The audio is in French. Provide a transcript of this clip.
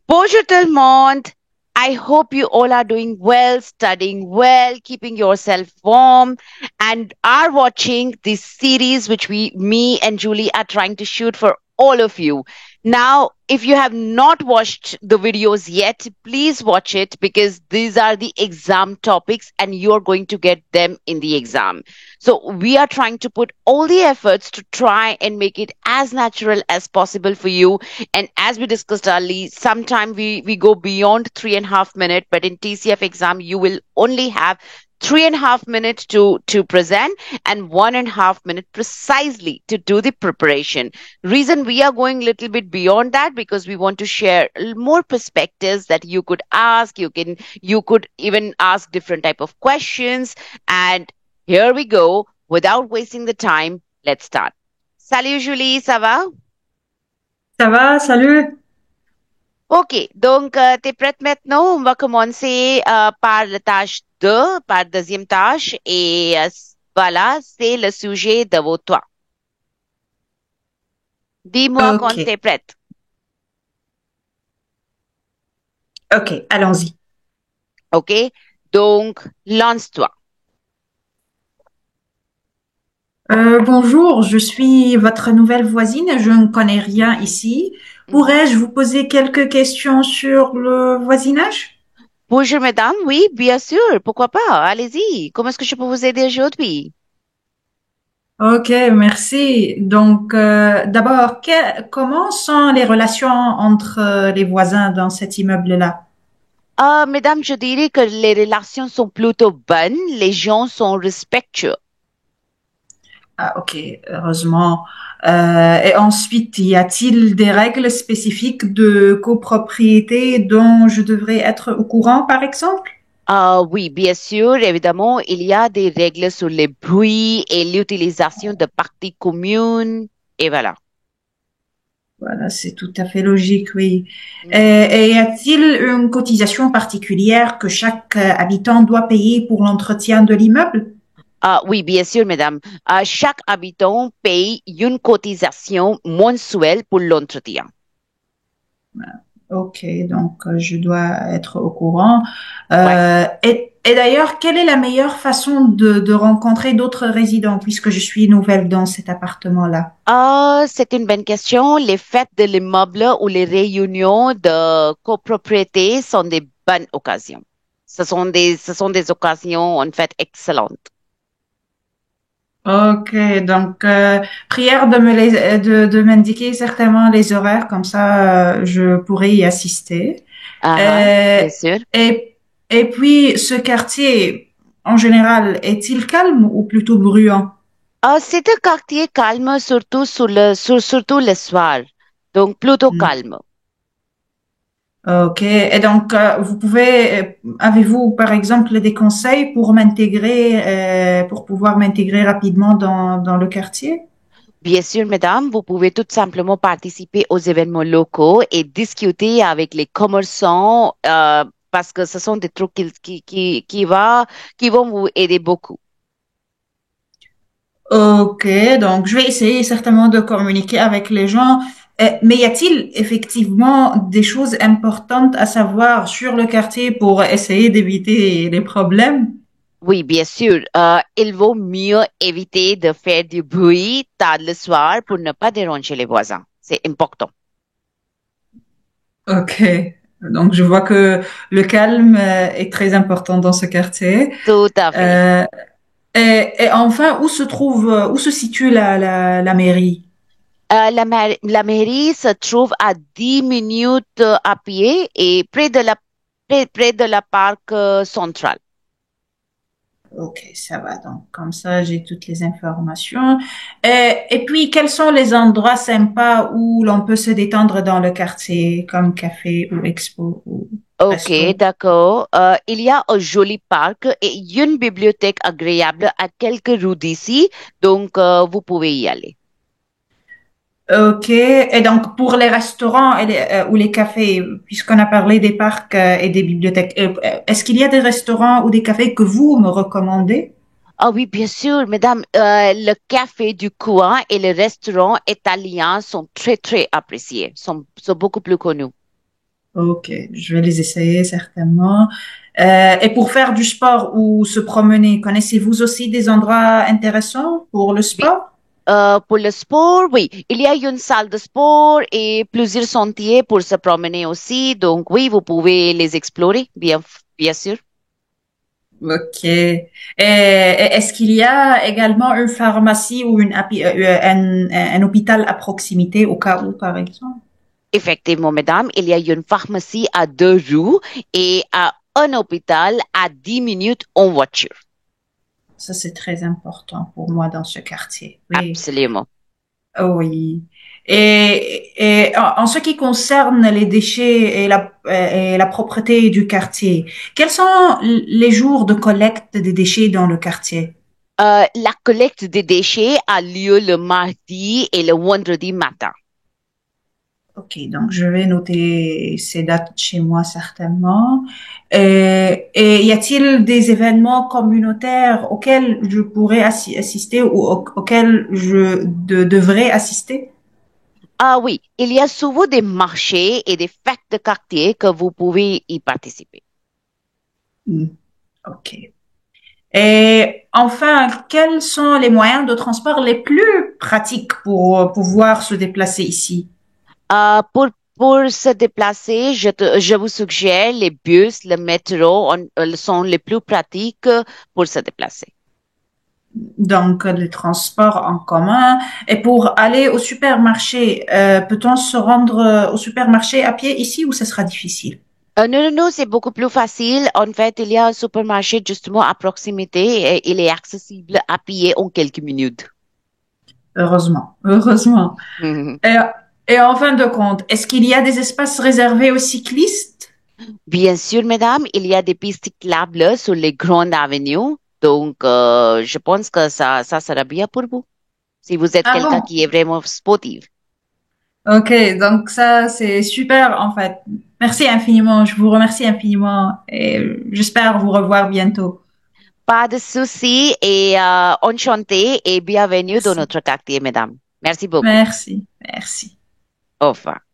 Bonjour tout le monde. I hope you all are doing well, studying well, keeping yourself warm, and are watching this series which me and Julie are trying to shoot for all of you. Now, if you have not watched the videos yet, please watch it because these are the exam topics and you're going to get them in the exam. So we are trying to put all the efforts to try and make it as natural as possible for you, and as we discussed earlier, sometime we go beyond 3.5 minutes, but in TCF exam, you will only have 3.5 minutes to present and 1.5 minutes precisely to do the preparation. Reason we are going a little bit beyond that because we want to share more perspectives that you could ask. You could even ask different type of questions. And here we go. Without wasting the time, let's start. Salut Julie, ça va? Ça va, salut. Ok, donc tu es prête maintenant? On va commencer par la tâche 2, par deuxième tâche. Et voilà, c'est le sujet de vos toits. Dis-moi quand tu Ok, es prête. ok, allons-y. Ok, donc lance-toi. Bonjour, je suis votre nouvelle voisine. Je ne connais rien ici. Mhm. Pourrais-je vous poser quelques questions sur le voisinage? Bonjour mesdames, oui, bien sûr, pourquoi pas? Allez-y, comment est-ce que je peux vous aider aujourd'hui? Ok, merci. Donc, d'abord, comment sont les relations entre les voisins dans cet immeuble-là? Mesdames, je dirais que les relations sont plutôt bonnes, les gens sont respectueux. Ah, ok, heureusement. Et ensuite, y a-t-il des règles spécifiques de copropriété dont je devrais être au courant, par exemple? Oui, bien sûr, évidemment, il y a des règles sur les bruits et l'utilisation de parties communes. Et voilà. Voilà, c'est tout à fait logique, oui. Mhm. Et y a-t-il une cotisation particulière que chaque habitant doit payer pour l'entretien de l'immeuble? Oui, bien sûr, mesdames. Chaque habitant paye une cotisation mensuelle pour l'entretien. Ok, donc je dois être au courant. Ouais. Et d'ailleurs, quelle est la meilleure façon de rencontrer d'autres résidents puisque je suis nouvelle dans cet appartement-là? C'est une bonne question. Les fêtes de l'immeuble ou les réunions de copropriété sont des bonnes occasions. Ce sont des occasions, en fait, excellentes. Ok, donc prière de m'indiquer certainement les horaires, comme ça je pourrai y assister. Ah, Euh, bien sûr. et, et puis, ce quartier, en général, est-il calme ou plutôt bruyant? C'est un quartier calme, surtout surtout le soir. Donc, plutôt Hmm. calme. Ok. Et donc, avez-vous, par exemple, des conseils pour pour pouvoir m'intégrer rapidement dans le quartier? Bien sûr, mesdames, vous pouvez tout simplement participer aux événements locaux et discuter avec les commerçants parce que ce sont des trucs qui vont vous aider beaucoup. Ok, donc je vais essayer certainement de communiquer avec les gens. Mais y a-t-il effectivement des choses importantes à savoir sur le quartier pour essayer d'éviter les problèmes? Oui, bien sûr. Il vaut mieux éviter de faire du bruit tard le soir pour ne pas déranger les voisins. C'est important. Ok, donc je vois que le calme est très important dans ce quartier. Tout à fait. Euh, et enfin, où se situe la mairie? La mairie se trouve à 10 minutes à pied et près de la parc central. Ok, ça va. Donc, comme ça, j'ai toutes les informations. Et puis, quels sont les endroits sympas où l'on peut se détendre dans le quartier, comme café ou expo ou Ok, resto? d'accord. Il y a un joli parc et une bibliothèque agréable à quelques rues d'ici, donc vous pouvez y aller. Ok. Et donc, pour les restaurants ou les cafés, puisqu'on a parlé des parcs et des bibliothèques, est-ce qu'il y a des restaurants ou des cafés que vous me recommandez? Ah oui, bien sûr, mesdames, le café du coin et le restaurant italien sont très, très appréciés, sont beaucoup plus connus. Ok, je vais les essayer certainement. Et pour faire du sport ou se promener, connaissez-vous aussi des endroits intéressants pour le Oui, sport? pour le sport, oui, il y a une salle de sport et plusieurs sentiers pour se promener aussi. Donc oui, vous pouvez les explorer, bien sûr. Ok. Et est-ce qu'il y a également une pharmacie ou un hôpital à proximité au cas où, par exemple? Effectivement, mesdames, il y a une pharmacie à 2 rues et un hôpital à 10 minutes en voiture. Ça, c'est très important pour moi dans ce quartier. Oui. Absolument. Oh oui. Et en ce qui concerne les déchets et la propreté du quartier, quels sont les jours de collecte des déchets dans le quartier? La collecte des déchets a lieu le mardi et le vendredi matin. Ok, donc je vais noter ces dates chez moi certainement. Et y a-t-il des événements communautaires auxquels je pourrais assister ou auxquels devrais assister? Ah oui, il y a souvent des marchés et des fêtes de quartier que vous pouvez y participer. Hmm, ok. Et enfin, quels sont les moyens de transport les plus pratiques pour pouvoir se déplacer ici? Pour se déplacer, je vous suggère les bus, le métro sont les plus pratiques pour se déplacer. Donc, les transports en commun. Et pour aller au supermarché, peut-on se rendre au supermarché à pied ici ou ce sera difficile? Non, non, non, c'est beaucoup plus facile. En fait, il y a un supermarché justement à proximité et il est accessible à pied en quelques minutes. Heureusement, heureusement. Et, et en fin de compte, est-ce qu'il y a des espaces réservés aux cyclistes? Bien sûr, mesdames, il y a des pistes cyclables sur les grandes avenues. Donc, je pense que ça sera bien pour vous, si vous êtes Ah quelqu'un bon? qui est vraiment sportif. Ok, donc ça, c'est super en fait. Merci infiniment, je vous remercie infiniment et j'espère vous revoir bientôt. Pas de souci et enchanté et bienvenue dans Merci, notre quartier, mesdames. Merci beaucoup. merci, merci. Au revoir.